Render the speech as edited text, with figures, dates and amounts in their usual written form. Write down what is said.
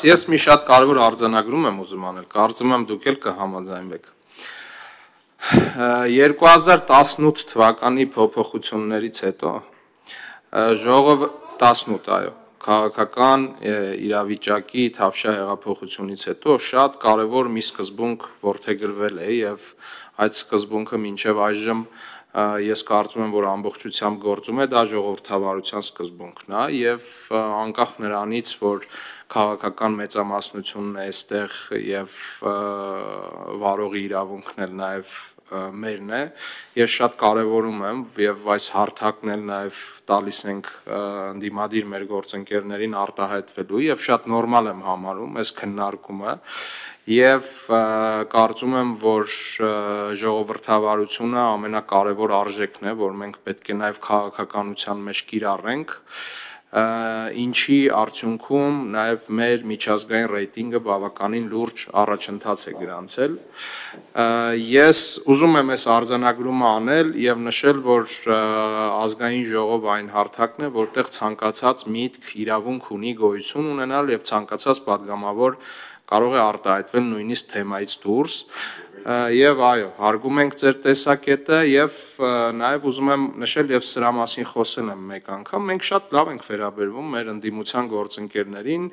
Ես մի շատ կարևոր արձանագրում եմ ուզում անել, կարծում եմ դուք էլ կհամաձայնվեք։ 2018 թվականի փոփոխություններից հետո ժողովը 18, այո, քաղաքական իրավիճակի թավշյա հեղափոխությունից հետո շատ կարևոր մի սկզբունք որդեգրվել է եւ այդ սկզբունքը մինչեւ այժմ ես կարծում եմ, որ ամբողջությամբ գործում է, դա ժողովրդավարության սկզբունքն է եւ անկախ նրանից, որ քաղաքական մեծամասնությունն է այստեղ եւ վարողի իրավունքն էլ նաեւ մերն է, ես շատ կարևորում եմ եւ այս հարթակն էլ նաեւ տալիս ենք ընդդիմադիր մեր գործընկերներին արտահայտվելու եւ շատ նորմալ եմ համարում այս քննարկումը եւ կարծում եմ, որ ժողովրդավարությունը ամենակարևոր արժեքն է, որ մենք պետք է նաեւ քաղաքականության մեջ կիրառենք, ինչի արդյունքում նաեւ մեր միջազգային ռեյտինգը բավականին լուրջ առաջընթաց է գրանցել։ Ես ուզում եմ այս արձանագրումը անել եւ նշել, որ ազգային ժողով այն հարթակն է, որտեղ ցանկացած միտք իրավունք ունի գոյություն ունենալ եւ ցանկացած падգամավոր կարող է արտահայտվել նույնիսկ թեմայից դուրս եւ այո, հարգում ենք ձեր տեսակետը եւ նաեւ ուզում եմ նշել եւ սրա մասին խոսել եմ մեկ անգամ, մենք շատ լավ ենք վերաբերվում մեր ընդդիմության գործընկերներին